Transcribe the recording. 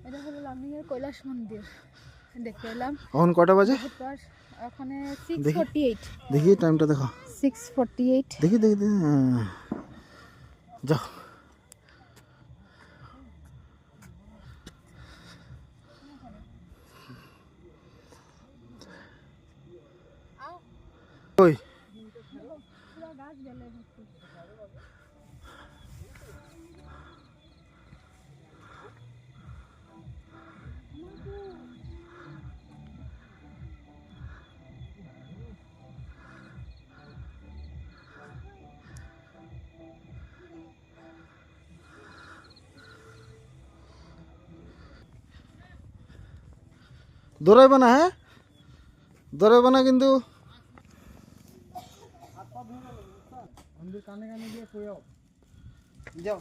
এটা হলো লামডিংয়ের কৈলাস মন্দির দেখতে এলাম। এখন কটা বাজে? ওখানে 6:48। দেখি টাইমটা দেখো। 6:48। দেখি দেখি দেখি, যাও। ওই দৌড়াইবে না, হ্যাঁ দৌড়াইবে না কিন্তু। কানে কানে গিয়ে যাও।